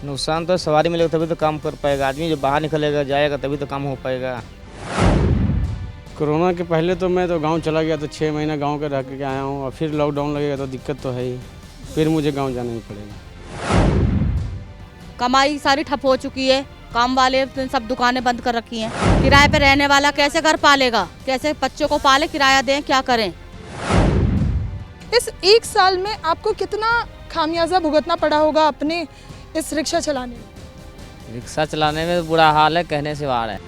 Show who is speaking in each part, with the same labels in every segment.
Speaker 1: नुकसान तो सवारी मिलेगा तभी तो काम कर पाएगा आदमी, जो बाहर निकलेगा जाएगा तभी तो काम हो पाएगा।
Speaker 2: कोरोना के पहले तो मैं तो गांव चला गया, तो 6 महीना गांव के रह के आया हूं, और फिर लॉकडाउन लगेगा तो दिक्कत तो है ही, फिर मुझे गांव जाना ही पड़ेगा।
Speaker 3: कमाई सारी ठप हो चुकी है, काम वाले सब दुकानें बंद कर रखी हैं। किराए पे रहने वाला कैसे घर पालेगा, कैसे बच्चों को पाले, किराया दें, क्या करें।
Speaker 4: इस 1 साल में आपको कितना खामियाजा भुगतना पड़ा होगा अपने इस रिक्शा चलाने में?
Speaker 1: रिक्शा चलाने में बुरा हाल है, कहने से बाहर है।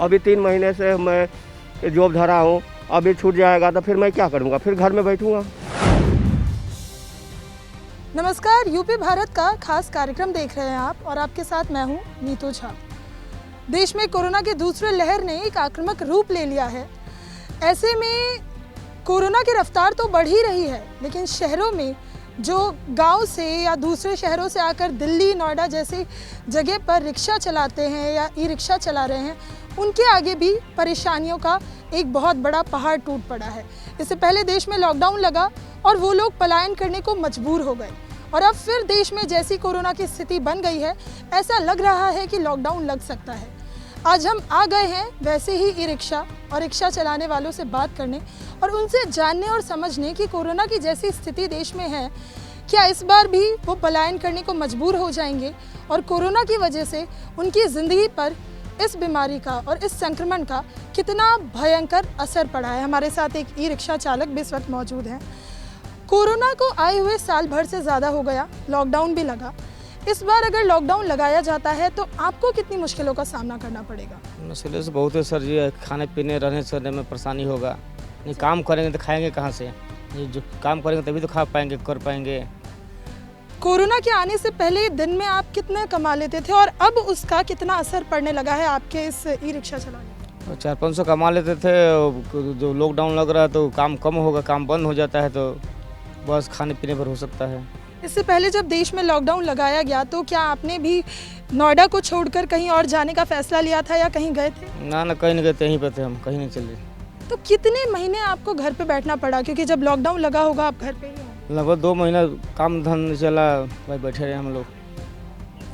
Speaker 5: अभी 3 महीने से मैं जॉब धरा हूँ, अभी छूट जाएगा तो फिर मैं क्या करूँगा, फिर घर में बैठूँगा।
Speaker 4: नमस्कार, यूपी भारत का खास कार्यक्रम देख रहे हैं आप, और आपके साथ मैं हूं नीतू झा। देश में कोरोना के दूसरे लहर ने एक आक्रामक रूप ले लिया है। ऐसे में कोरोना की रफ्तार तो बढ़ ही रही है, लेकिन शहरों में जो गांव से या दूसरे शहरों से आकर दिल्ली, नोएडा जैसी जगह पर रिक्शा चलाते हैं या ई रिक्शा चला रहे हैं, उनके आगे भी परेशानियों का एक बहुत बड़ा पहाड़ टूट पड़ा है। इससे पहले देश में लॉकडाउन लगा और वो लोग पलायन करने को मजबूर हो गए, और अब फिर देश में जैसी कोरोना की स्थिति बन गई है, ऐसा लग रहा है कि लॉकडाउन लग सकता है। आज हम आ गए हैं वैसे ही ई रिक्शा और रिक्शा चलाने वालों से बात करने और उनसे जानने और समझने कि कोरोना की जैसी स्थिति देश में है, क्या इस बार भी वो पलायन करने को मजबूर हो जाएंगे, और कोरोना की वजह से उनकी ज़िंदगी पर इस बीमारी का और इस संक्रमण का कितना भयंकर असर पड़ा है। हमारे साथ एक ई रिक्शा चालक भी इस वक्त मौजूद हैं। कोरोना को आए हुए साल भर से ज़्यादा हो गया, लॉकडाउन भी लगा। इस बार अगर लॉकडाउन लगाया जाता है तो आपको कितनी मुश्किलों का सामना करना पड़ेगा?
Speaker 1: मुश्किल से बहुत है सर जी, खाने पीने रहने सहने में परेशानी होगा। नहीं काम करेंगे तो खाएंगे कहाँ से, ये जो काम करेंगे तभी तो खा पाएंगे, कर पाएंगे।
Speaker 4: कोरोना के आने से पहले दिन में आप कितना कमा लेते थे, और अब उसका कितना असर पड़ने लगा है आपके इस ई रिक्शा चलाने में?
Speaker 1: 400-500 कमा लेते थे। जो लॉकडाउन लग रहा है तो काम कम होगा, काम बंद हो जाता है, तो बस खाने पीने पर हो सकता है।
Speaker 4: इससे पहले जब देश में लॉकडाउन लगाया गया तो क्या आपने भी नोएडा को छोड़कर कहीं और जाने का फैसला लिया था या कहीं गए थे?
Speaker 1: ना कहीं नहीं गए थे, यहीं पे थे हम, कहीं नहीं चले।
Speaker 4: तो कितने महीने आपको घर पे बैठना पड़ा, क्योंकि जब लॉकडाउन लगा होगा आप घर पे ही हो?
Speaker 1: लगभग 2 महीना काम धन चला, भाई बैठे रहे हम लोग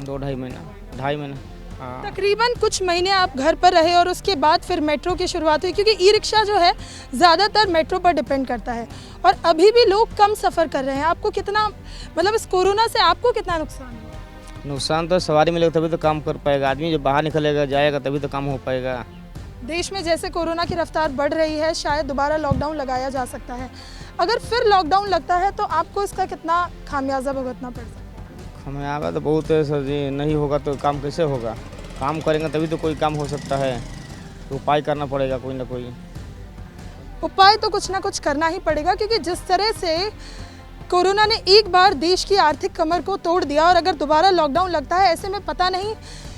Speaker 1: 2-2.5 महीना, 2.5 महीना। हाँ।
Speaker 4: तकरीबन कुछ महीने आप घर पर रहे और उसके बाद फिर मेट्रो की शुरुआत हुई, क्योंकि ई रिक्शा जो है ज़्यादातर मेट्रो पर डिपेंड करता है, और अभी भी लोग कम सफ़र कर रहे हैं। आपको कितना, मतलब इस कोरोना से आपको कितना नुकसान हुआ?
Speaker 1: नुकसान तो सवारी मिलेगा तभी तो काम कर पाएगा आदमी, जो बाहर निकलेगा जाएगा तभी तो काम हो पाएगा।
Speaker 4: देश में जैसे कोरोना की रफ्तार बढ़ रही है, शायद दोबारा लॉकडाउन लगाया जा सकता है। अगर फिर लॉकडाउन लगता है तो आपको इसका कितना खामियाजा भुगतना पड़ सकता है?
Speaker 1: हमें आगा तो बहुत है सर जी, नहीं होगा तो काम कैसे होगा? काम करेंगे तभी तो कोई काम हो सकता है, तो उपाय करना पड़ेगा कोई ना कोई।
Speaker 4: उपाय तो कुछ ना कुछ करना ही पड़ेगा, क्योंकि जिस तरह से कोरोना ने एक बार देश की आर्थिक कमर को तोड़ दिया, और अगर दोबारा लॉकडाउन लगता है, ऐसे में पता नहीं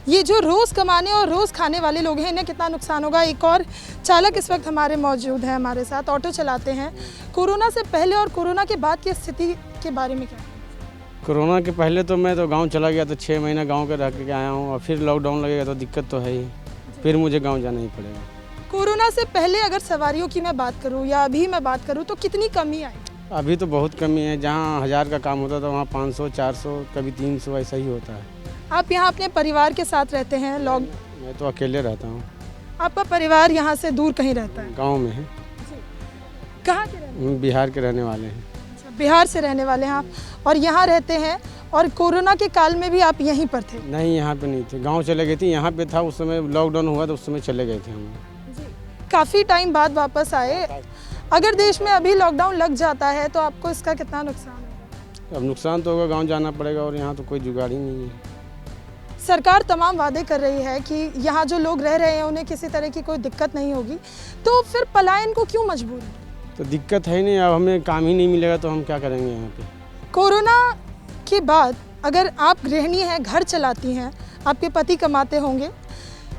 Speaker 4: ये जो रोज़ कमाने और रोज़ खाने वाले लोग हैं, इन्हें कितना नुकसान होगा। एक और चालक इस वक्त हमारे मौजूद हैं, हमारे साथ ऑटो चलाते हैं। कोरोना से पहले और कोरोना के बाद की स्थिति के बारे में क्या?
Speaker 2: कोरोना के पहले तो मैं तो गांव चला गया, तो 6 महीना गांव के रह के आया हूं, और फिर लॉकडाउन लगेगा तो दिक्कत तो है ही, फिर मुझे गांव जाना ही पड़ेगा।
Speaker 4: कोरोना से पहले अगर सवारियों की मैं बात करूं या अभी मैं बात करूं तो कितनी कमी आई?
Speaker 2: अभी तो बहुत कमी है, जहां 1000 का काम होता था वहां 500, 400, कभी 300 ऐसा ही होता है।
Speaker 4: आप यहाँ अपने परिवार के साथ रहते हैं?
Speaker 2: मैं तो अकेले रहता हूँ।
Speaker 4: आपका परिवार यहाँ से दूर कहीं रहता है?
Speaker 2: गाँव में है।
Speaker 4: कहाँ के रहने?
Speaker 2: हम बिहार के रहने वाले हैं।
Speaker 4: अच्छा, बिहार से रहने वाले हैं आप, और यहाँ रहते हैं, और कोरोना के काल में भी आप यहीं पर थे?
Speaker 2: नहीं, यहाँ पे नहीं थे, गांव चले गए थे। यहाँ पे था उस समय, लॉकडाउन हुआ तो उस समय चले गए थे हम।
Speaker 4: काफ़ी टाइम बाद वापस आए। अगर देश में अभी लॉकडाउन लग जाता है तो आपको इसका कितना नुकसान होगा?
Speaker 2: अब नुकसान तो होगा, गांव जाना पड़ेगा, और यहाँ तो कोई जुगाड़ ही नहीं है।
Speaker 4: सरकार तमाम वादे कर रही है कि यहाँ जो लोग रह रहे हैं उन्हें किसी तरह की कोई दिक्कत नहीं होगी, तो फिर पलायन को क्यों मजबूर है?
Speaker 2: तो दिक्कत है ही नहीं, अब हमें काम ही नहीं मिलेगा तो हम क्या करेंगे यहाँ पे।
Speaker 4: कोरोना के बाद अगर आप गृहिणी हैं, घर चलाती हैं, आपके पति कमाते होंगे,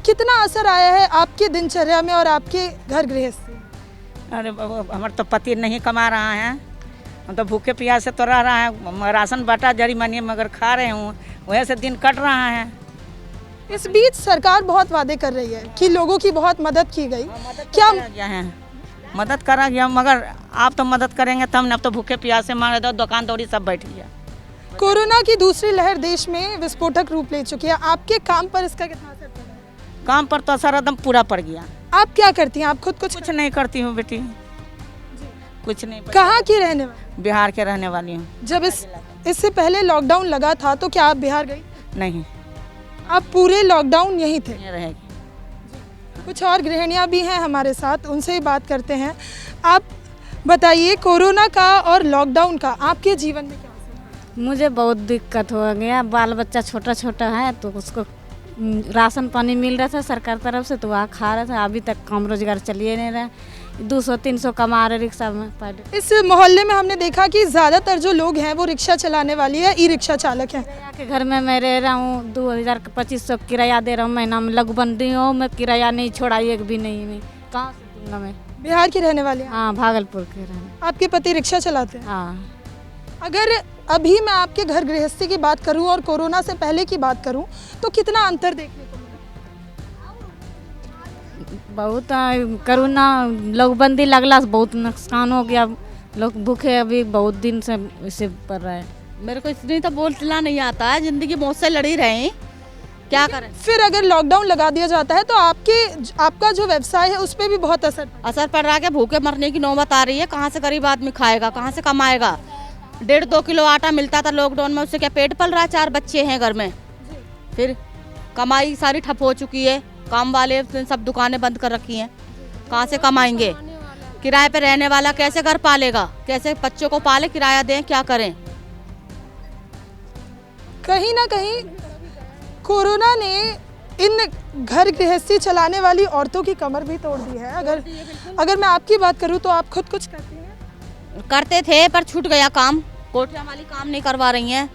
Speaker 4: कितना असर आया है आपके दिनचर्या में और आपके घर गृहस्थी?
Speaker 6: अरे बाबा, हमारे तो पति नहीं कमा रहा है, हम तो भूखे प्यास से तो रह रहा है, राशन बाटा जरी मनी मगर खा रहे हूँ, वजह से दिन कट रहा है।
Speaker 4: इस बीच सरकार बहुत वादे कर रही है कि लोगों की बहुत मदद की गई, क्या
Speaker 6: मदद करा गया, मगर आप तो मदद करेंगे तब न, अब तो भूखे प्यासे मारे दो, दुकान दौड़ी सब बैठ गया।
Speaker 4: कोरोना की दूसरी लहर देश में विस्फोटक रूप ले चुकी है, आपके काम पर इसका कितना असर पड़ा है?
Speaker 6: काम पर तो असर एकदम पूरा पड़ गया।
Speaker 4: आप क्या करती हैं? आप खुद
Speaker 6: कुछ नहीं करती हूँ बेटी, कुछ नहीं।
Speaker 4: कहाँ की रहने वाली?
Speaker 6: बिहार के रहने वाली हूँ।
Speaker 4: जब इससे पहले लॉकडाउन लगा था तो क्या आप बिहार गई?
Speaker 6: नहीं,
Speaker 4: आप पूरे लॉकडाउन यहीं थे?
Speaker 6: ये रहेगी।
Speaker 4: कुछ और गृहिणियाँ भी हैं हमारे साथ, उनसे ही बात करते हैं। आप बताइए, कोरोना का और लॉकडाउन का आपके जीवन में क्या असर है?
Speaker 7: मुझे बहुत दिक्कत हो गया। बाल बच्चा छोटा छोटा है तो उसको राशन पानी मिल रहा था सरकार तरफ से, तो वहाँ खा रहा था। अभी तक काम रोजगार चलिए नहीं रहा, 200-300 कमा रहे रिक्शा में पर डे।
Speaker 4: इस मोहल्ले में हमने देखा कि ज़्यादातर जो लोग हैं वो रिक्शा चलाने वाली है, ई रिक्शा चालक हैं।
Speaker 7: किराया के घर में मैं रह रहा हूँ, 2000-2500 किराया दे रहा हूँ महीना में। लगबंदी हूँ मैं, किराया नहीं छोड़ा एक भी नहीं। मैं कहाँ से दूंगा मैं?
Speaker 4: बिहार की रहने वाले हैं?
Speaker 7: हाँ, भागलपुर के रहने।
Speaker 4: आपके पति रिक्शा चलाते हैं?
Speaker 7: हाँ।
Speaker 4: अगर अभी मैं आपके घर गृहस्थी की बात करूं और कोरोना से पहले की बात करूं तो कितना अंतर देखने को मिला?
Speaker 7: बहुत कोरोना लगबंदी लगला से बहुत नुकसान हो गया। लोग भूखे अभी बहुत दिन से इसे पड़ रहा है।
Speaker 3: मेरे को इसलिए तो बोलना नहीं आता है, जिंदगी मौत से लड़ी रहे, क्या करें।
Speaker 4: फिर अगर लॉकडाउन लगा दिया जाता है तो आपका जो व्यवसाय है उस पर भी बहुत असर
Speaker 3: पड़ रहा है कि भूखे मरने की नौबत आ रही है। कहाँ से गरीब आदमी खाएगा, कहाँ से कमाएगा? 1.5-2 किलो आटा मिलता था लॉकडाउन में, उससे क्या पेट पल रहा है? 4 बच्चे हैं घर में, फिर कमाई सारी ठप हो चुकी है। काम वाले सब दुकानें बंद कर रखी हैं, कहाँ से कमाएंगे? किराए पे रहने वाला कैसे घर पालेगा, कैसे बच्चों को पाले, किराया दें, क्या करें?
Speaker 4: कहीं ना कहीं कोरोना ने इन घर गृहस्थी चलाने वाली औरतों की कमर भी तोड़ दी है। अगर मैं आपकी बात करूं तो आप खुद कुछ करती हैं?
Speaker 3: करते थे पर छूट गया काम। कोठिया वाली काम नहीं करवा रही हैं।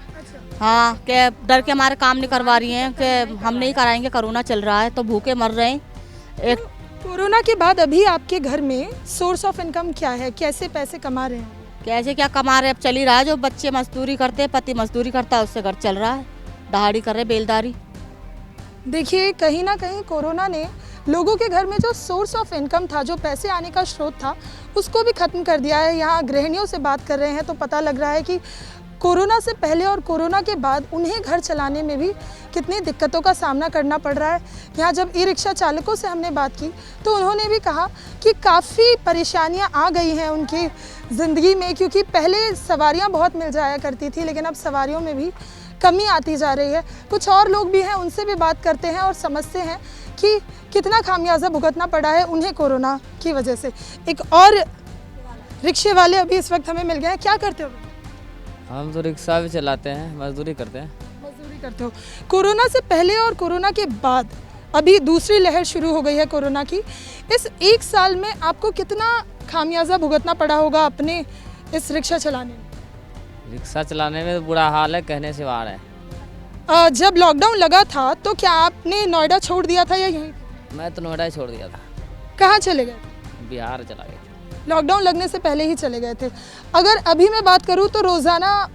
Speaker 3: हाँ, के डर के हमारे काम नहीं करवा रही हैं कि हम नहीं कराएंगे, कोरोना चल रहा है तो भूखे मर रहे हैं। एक
Speaker 4: कोरोना के बाद अभी आपके घर में सोर्स ऑफ इनकम क्या है, कैसे पैसे कमा रहे हैं?
Speaker 3: कैसे क्या कमा रहे, अब चल ही रहा है। जो बच्चे मजदूरी करते हैं, पति मजदूरी करता है, उससे घर चल रहा है। दहाड़ी कर रहे, बेलदारी।
Speaker 4: देखिए, कहीं ना कहीं कोरोना ने लोगों के घर में जो सोर्स ऑफ इनकम था, जो पैसे आने का स्रोत था, उसको भी ख़त्म कर दिया है। यहाँ गृहिणियों से बात कर रहे हैं तो पता लग रहा है कि कोरोना से पहले और कोरोना के बाद उन्हें घर चलाने में भी कितनी दिक्कतों का सामना करना पड़ रहा है। यहाँ जब ई रिक्शा चालकों से हमने बात की तो उन्होंने भी कहा कि काफ़ी परेशानियाँ आ गई हैं उनकी ज़िंदगी में, क्योंकि पहले सवारियाँ बहुत मिल जाया करती थी लेकिन अब सवारियों में भी कमी आती जा रही है। कुछ और लोग भी हैं, उनसे भी बात करते हैं और समझते हैं कि कितना खामियाजा भुगतना पड़ा है उन्हें कोरोना की वजह से। एक और रिक्शे वाले अभी इस वक्त हमें मिल गए हैं। क्या करते हो?
Speaker 8: हम तो रिक्शा भी चलाते हैं, मजदूरी करते हैं।
Speaker 4: मजदूरी करते हो। कोरोना से पहले और कोरोना के बाद अभी दूसरी लहर शुरू हो गई है कोरोना की। इस 1 साल में आपको कितना खामियाजा भुगतना पड़ा होगा अपने इस रिक्शा चलाने में?
Speaker 8: रिक्शा चलाने में तो बुरा हाल है, कहने से बाहर है।
Speaker 4: जब लॉकडाउन लगा था तो क्या आपने नोएडा छोड़ दिया था या यहीं?
Speaker 8: मैं तो नोएडा ही छोड़ दिया था।
Speaker 4: कहाँ चले गए?
Speaker 8: बिहार चला गया।
Speaker 4: लॉकडाउन लगने से पहले ही चले गए थे। अगर अभी मैं बात करूं तो रोज़ाना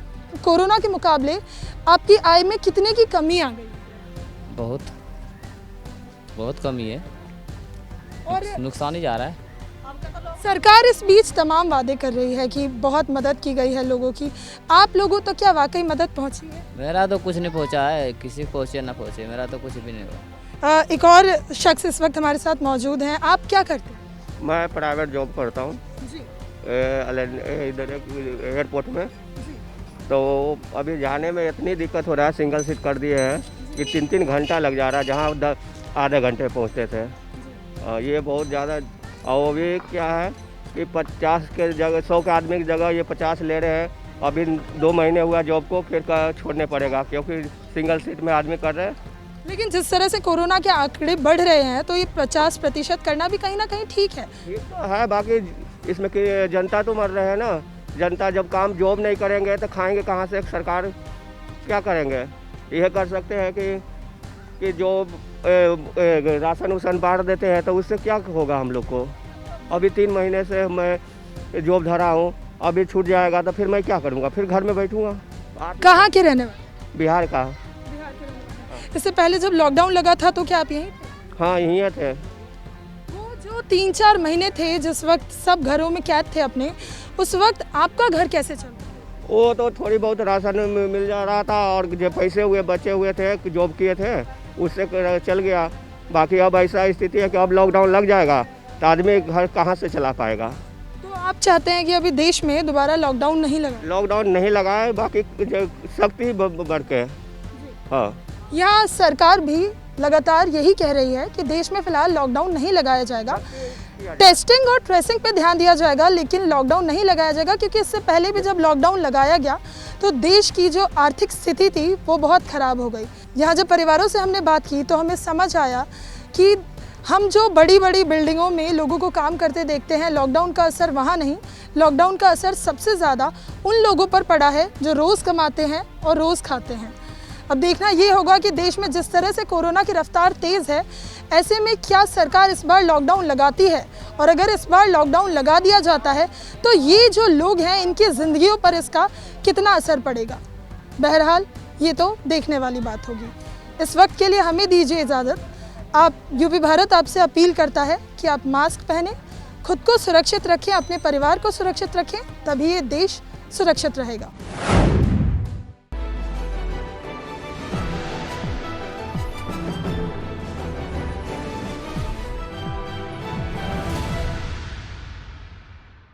Speaker 4: कोरोना के मुकाबले आपकी आय में कितने की कमी आ गई?
Speaker 8: बहुत कमी है
Speaker 4: और
Speaker 8: नुकसान ही जा रहा है।
Speaker 4: सरकार इस बीच तमाम वादे कर रही है कि बहुत मदद की गई है लोगों की। आप लोगों तो क्या वाकई मदद पहुंची है?
Speaker 8: मेरा तो कुछ नहीं पहुंचा है, किसी को पहुंचे ना पहुंचे, मेरा तो कुछ भी नहीं हुआ।
Speaker 4: एक और शख्स इस वक्त हमारे साथ मौजूद हैं। आप क्या करते हैं?
Speaker 5: मैं प्राइवेट जॉब करता हूँ इधर एयरपोर्ट में। तो अभी जाने में इतनी दिक्कत हो रहा है, सिंगल सीट कर दिए हैं कि 3-3 घंटा लग जा रहा है, जहाँ आधे घंटे पहुँचते थे। ये बहुत ज़्यादा। और अभी क्या है कि 50 के जगह 100 के आदमी की जगह ये 50 ले रहे हैं। अभी 2 महीने हुआ जॉब को, फिर छोड़ने पड़ेगा क्योंकि सिंगल सीट में आदमी कर रहे हैं।
Speaker 4: लेकिन जिस तरह से कोरोना के आंकड़े बढ़ रहे हैं तो ये 50% करना भी कहीं ना कहीं ठीक है।
Speaker 5: ठीक तो है, बाकी इसमें कि जनता तो मर रहे हैं ना। जनता जब काम जॉब नहीं करेंगे तो खाएंगे कहाँ से? सरकार क्या करेंगे? यह कर सकते हैं कि जो राशन उसन बांट देते हैं तो उससे क्या होगा हम लोग को? अभी 3 महीने से मैं जॉब धरा हूँ, अभी छूट जाएगा तो फिर मैं क्या करूँगा? फिर घर में बैठूँगा।
Speaker 4: कहाँ के रहने वाले?
Speaker 5: बिहार का।
Speaker 4: इससे पहले जब लॉकडाउन लगा था तो क्या आप यहीं?
Speaker 5: हाँ, यहीं थे।
Speaker 4: वो जो 3-4 महीने थे जिस वक्त सब घरों में कैद थे अपने, उस वक्त आपका घर कैसे चल रहा?
Speaker 5: वो तो थोड़ी बहुत राशन मिल जा रहा था और जो पैसे हुए बचे हुए थे जॉब किए थे उससे चल गया। बाकी अब ऐसा स्थिति है कि अब लॉकडाउन लग जाएगा तो आदमी घर कहाँ से चला पाएगा।
Speaker 4: तो आप चाहते हैं कि अभी देश में दोबारा लॉकडाउन नहीं लगा?
Speaker 5: लॉकडाउन नहीं लगा है, बाकी सख्ती बढ़ के। हाँ,
Speaker 4: यहाँ सरकार भी लगातार यही कह रही है कि देश में फिलहाल लॉकडाउन नहीं लगाया जाएगा, टेस्टिंग और ट्रेसिंग पे ध्यान दिया जाएगा, लेकिन लॉकडाउन नहीं लगाया जाएगा क्योंकि इससे पहले भी जब लॉकडाउन लगाया गया तो देश की जो आर्थिक स्थिति थी वो बहुत ख़राब हो गई। यहाँ जब परिवारों से हमने बात की तो हमें समझ आया कि हम जो बड़ी बड़ी बिल्डिंगों में लोगों को काम करते देखते हैं, लॉकडाउन का असर वहाँ नहीं, लॉकडाउन का असर सबसे ज़्यादा उन लोगों पर पड़ा है जो रोज़ कमाते हैं और रोज़ खाते हैं। अब देखना ये होगा कि देश में जिस तरह से कोरोना की रफ्तार तेज़ है, ऐसे में क्या सरकार इस बार लॉकडाउन लगाती है, और अगर इस बार लॉकडाउन लगा दिया जाता है तो ये जो लोग हैं इनकी ज़िंदगियों पर इसका कितना असर पड़ेगा। बहरहाल ये तो देखने वाली बात होगी। इस वक्त के लिए हमें दीजिए इजाज़त। आप यूपी भारत आपसे अपील करता है कि आप मास्क पहनें, खुद को सुरक्षित रखें, अपने परिवार को सुरक्षित रखें, तभी ये देश सुरक्षित रहेगा।